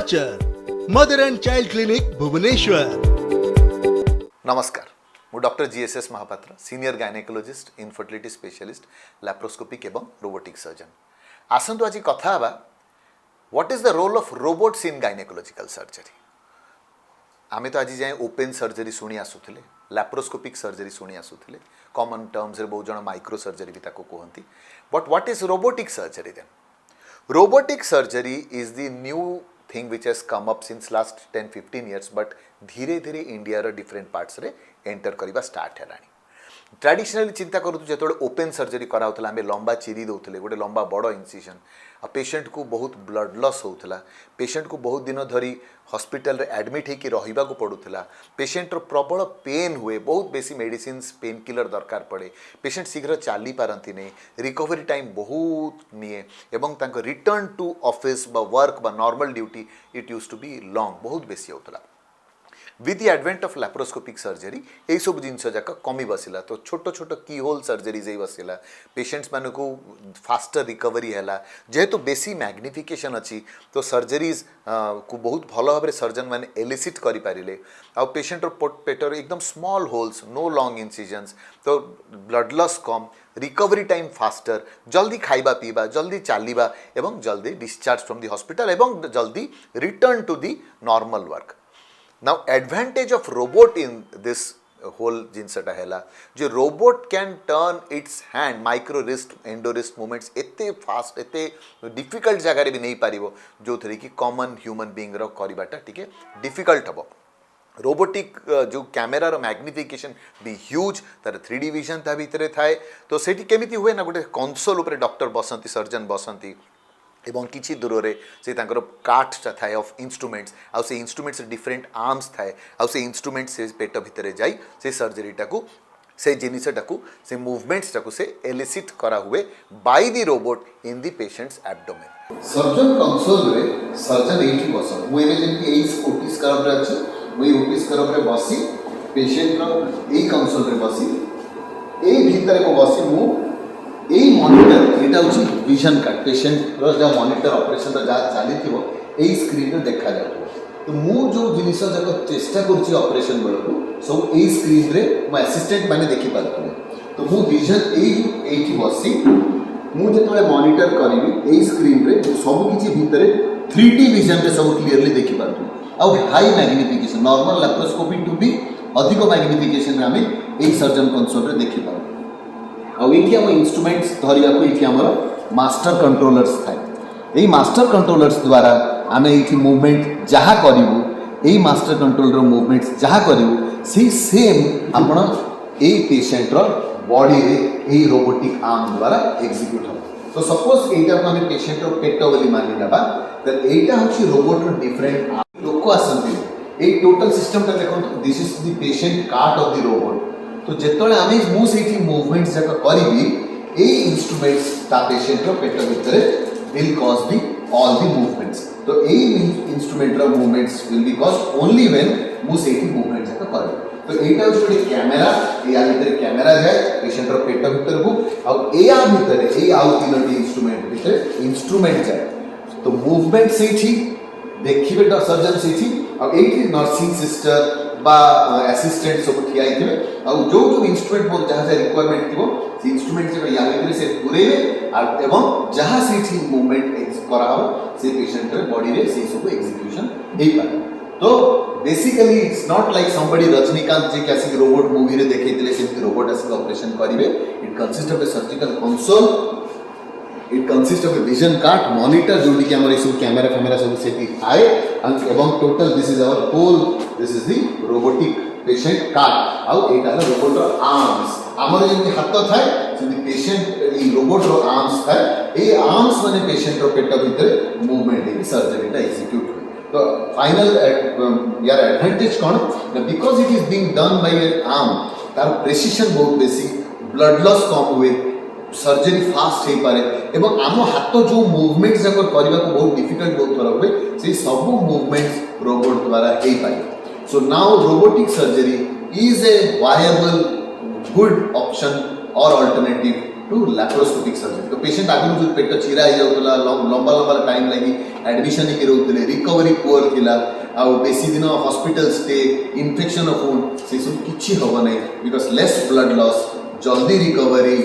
Nurture mother and child clinic Bhubaneswar. नमस्कार, मु doctor GSS Mahapatra, senior gynaecologist, infertility specialist, laparoscopic एवं robotic surgeon. आसंतु आज कथा हबा what is the role of robots in gynaecological surgery. आमे तो आज जाए ओपन सर्जरी शुणी आसुथिले, लैप्रोस्कोपिक सर्जरी शुणी आसुथिले, कॉमन टर्म्स रे बहुत जण माइक्रो सर्जरी भी ताको कहंती। But what is robotic surgery then? Robotic surgery is the new thing which has come up since last 10-15 years, but धीरे धीरे इंडिया रो डिफरेंट पार्ट्स रे एंटर करबा स्टार्ट हेलानी। ट्रेडिशनली चिंता करूँ जो ओपन सर्जरी कराउथला, आमे लंबा चिरी दउथले, गोटे लंबा बड़ इंसिजन, आ पेशेंट को बहुत ब्लड लॉस होउथला, पेशेंट को बहुत दिन धरी हॉस्पिटल रे एडमिट होकर रहिबा को पड़ुथला, पेशेंट रो प्रबल पेन हुए, बहुत बेसी मेडिसिन्स पेन किलर दरकार पड़े, पेशेंट शीघ्र चली पारती नहीं, रिकवरी टाइम बहुत निए, एवं तांको रिटर्न टू ऑफिस बा वर्क बा normal duty it used to be long, बहुत बेसी होउथला। With the advent of laparoscopic surgery यही सब जिनस जाक कमी बसला, तो छोट छोट की होल सर्जरीज बसला, पेशेंट्स मान को फास्टर रिकवरी है, जेहेतु बेसी मैग्निफिकेशन अच्छी तो सर्जरीज को बहुत भल भाव सर्जन मैंने एलिसिट करें, आ पेशेंट पेटर एकदम small holes, no long incisions, तो ब्लड लॉस कम, रिकवरी टाइम फास्टर, जल्दी खाइबा पीबा, जल्दी चलवा एवं जल्दी डिस्चार्ज फ्रॉम द हॉस्पिटल एवं जल्दी return to the normal work. Now advantage of robot in this whole जिनसटा हैला, जो robot can turn its hand, micro wrist endo wrist movements एते फास्ट एते डिफिकल्ट जगह भी नहीं पारिबो, जो थरी कि कॉमन ह्यूमन बीइंग रो करिबाटा टिके डिफिकल्ट हबो। रोबोटिक जो कैमेरा रो मैग्निफिकेशन भी ह्यूज, तार 3D विजन ता भितरे थाए, तो सेठी केमिति हुए ना गोटे कंसोल ऊपर डॉक्टर बसंती, सर्जन बसंती, एवं किछि दूर से काठटा थाए ऑफ इंस्ट्रूमेंट्स, आउ से इंस्ट्रूमेंट्स डिफरेंट आर्म्स थाए, आउ से इंस्ट्रूमेंट्स से पेट भितर जाई से सर्जरीटा को, से जिनिसटा को, से मूवमेंट्सटा को से एलिसिट करा हुए by the robot in the patients abdomen. Surgeon console रे सर्जन एठी बस, मु एमे जेंति एई ओटी स्क्रब रे अछि, मु एई ओटी स्क्रब रे बसी पेशेंट रो एई कंसोल रे बसी, एई भीतर को बसी मु यही मॉनिटर यहाँ हूँ विजन कार्ड, पेशेंट जो मॉनिटर ऑपरेशन जहाँ चली यही स्क्रीन में देखा जाए, तो मु जो जिनिस जाक चेष्टा करुँची ऑपरेशन बेलू सब यही स्क्रीन रे मो असिस्टेंट मैंने देखी पारे, तो मु विजन यही बसी मुझे मॉनिटर करी यही स्क्रीन रे सब किसी भितर 3D विजन रे सब क्लीयरली देखी पारे, आउ हाई मैग्निफिकेशन नॉर्मल लैप्रोस्कोपी टू भी अधिक मैग्निफिकेशन आम यही सर्जन कंसोल रे देखी पारे। आईटी आम इंस्ट्रूमेंट्स धरिया ये मास्टर कंट्रोलर्स थाए, यही मास्टर कंट्रोलर्स द्वारा आम ये मूवमेंट जहाँ करूँ, यही मास्टर कंट्रोलर मूवमेंट्स जहाँ करूँ से सेम आपण यही पेशेंट बॉडी रे यही रोबोटिक आर्म द्वारा एग्जीक्यूट हो। तो सपोज यहाँ को आम पेशेंट पेट बोली मानि ना, तो यहाँ हूँ रोबोट डिफरेंट लोक आसती, यही टोटल सिस्टम देखो, this is the patient cart of the robot, तो जिते आम मुझे मूवमेंट्स जाक करी ये इंस्ट्रूमेंट्स ता पेशेंट पेट भितर will cause the all the movements, तो यही instrument movements will be cause only when मुझे मूवमेंट जाक करी। तो यहाँ हूँ गोटे कैमेरा, या भितर कैमेरा जाए पेशेंट पेट भितर को, या भितर ये आउ 3टी इंस्ट्रूमेंट भितर इंस्ट्रूमेंट जाए, तो मूवमेंट से देखिए सर्जन से ये नर्सिंग सिस्टर बा असिस्टेंट सब ठिया थे, और जो जो इंस्ट्रूमेंट मोर जहाँ जहाँ रिक्वायरमेंट थी से इंस्ट्रूमेंट से या भितर से दूरेबे, एवं जहाँ से मूवमेंट कराव से पेशेंट बॉडी रे से सब एग्जीक्यूशन हो पाए। तो basically it's not like somebody Rajinikanth ji के आसिक रोबोट मूवी रे देखैतिले सेमति रोबोट आसिक ऑपरेशन करिवे। It consist of a surgical console, it consist of a vision cart, monitor जोड़ी कि हमर सब कैमरा फैमरा सब सेठी आए, एवं total this is our whole, this is the robotic patient cart, आउ एटा रोबोट रो आर्म्स, हमर जे हाथ थाए से पेशेंट ई रोबोट रो आर्म्स थाए, ए आर्म्स माने पेशेंट रो पेट भीतर मूवमेंट हे सर्जरीटा एग्जीक्यूट हो। तो फाइनल यार एडवांटेज कौन, because it is being done by A arm, तार प्रेसिशन बहुत बेसी, ब्लड लॉस कम हुए, सर्जरी फास्ट हो पारे, एवं आम हाथ जो मूवमेंट्स जाक करने को बहुत डिफिकल्ट बहुत थर हुए से सब मूवमेंट्स रोबोट द्वारा हो पाए। So now robotic surgery is a viable good option और अल्टरनेटिव टू लैप्रोस्कोपिक सर्जरी तो पेशेंट आगु जो पेट चिरा हो जाउतला लंबा लंबा टाइम लगी एडमिशन ही रहउतले रिकवरी पुअर थिला आ बेसी दिन hospital stay infection of wound से सब किछि होबो नै बिकॉज़ लेस ब्लड लॉस जल्दी रिकवरी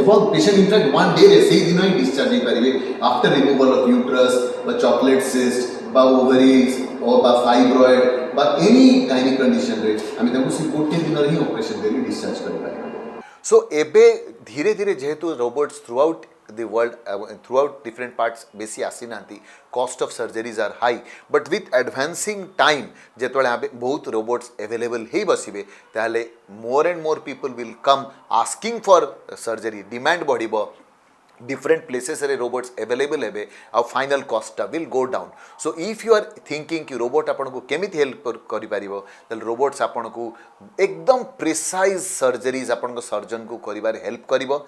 एवं पेशेंट इनफैक्ट वन डे रे से दिन ही डिस्चार्ज हो पारिबे आफ्टर रिमूवल ऑफ यूट्रस बा चॉकलेट सिस्ट बा ओवरीज और बा फाइब्रॉइड बा एनी गायनिक कंडीशन रे आमी ताकू से गोटे दिन ही ऑपरेशन देली डिस्चार्ज कर पारिबे सो एबे धीरे धीरे जेहेतु robots throughout the world throughout different parts बेसी आसी नांती cost of surgeries are high but with advancing time जेतबेले बहुत रोबोट्स अवेलेबल हे बसिबे ताले more and more people will come asking for surgery demand बढ़िबो different places रे robots available हेबे और final cost will go down so if you are thinking कि रोबोट आपन को केमिति हेल्प करि पारिबो त रोबोट्स आपन को एकदम प्रिसाइज सर्जरीज आपन को सर्जन को करिबार हेल्प करिवो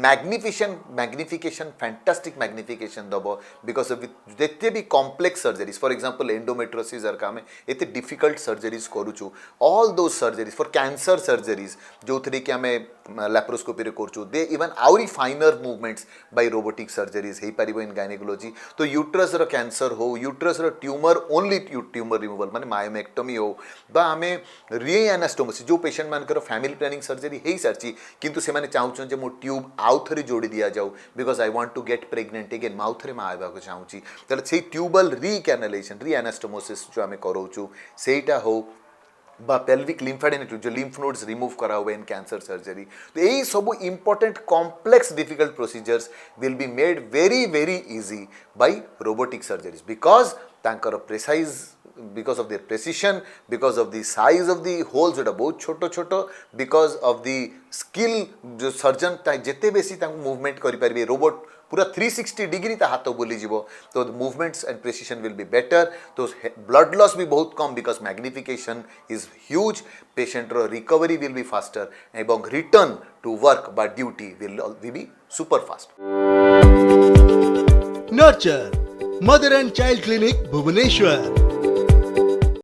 मैग्निफिकेशन फैंटास्टिक मैग्निफिकेशन दबो बिकॉज ऑफ जेते भी complex surgeries for example endometriosis आर का एते डिफिकल्ट सर्जरीज करूछु although surgeries for cancer surgeries जो थरी कि हमें लैप्रोस्कोपी रे करछु दे इवन आउरी finer movements by robotic surgeries हे पारिबो इन गायनेकोलॉजी तो यूट्रस रो कैंसर हो यूट्रस रो ट्यूमर ओनली ट्यूमर रिमूवल माने मायोमेक्टोमी हो बा हमें रीएनास्टोमोसिस जो पेशेंट मानकर फैमिली प्लानिंग सर्जरी हे सारची किंतु से माने चाहूछन जे मो ट्यूब आउ थरे जोड़ी दिया जाऊ because I want to get pregnant again माउ थरे मा आइबा को चाहूची तले से ट्यूबल रीकैनालाइजेशन रीएनास्टोमोसिस जो हमें करोछु सेटा हो बा पेल्विक लिम्फेडेनेक्टोमी जो लिम्फ नोड्स रिमूव करा हुआ इन कैंसर सर्जरी तो यही सब important complex difficult procedures will be made very very easy by robotic surgeries because तांकर precise because of their precision because of the size of the hole जोटा बहुत छोटो छोटो बिकॉज ऑफ द स्किल जो surgeon जेते बेसी तांको movement करि पारिबे रोबोट पूरा 360 डिग्री ता हाथ बुली जीवो तो movements and precision will be better तो ब्लड लॉस भी बहुत कम because magnification is huge patient रो रिकवरी विल बी फास्टर एवं रिटर्न टू वर्क बा duty will be super fast nurture mother and child clinic Bhubaneswar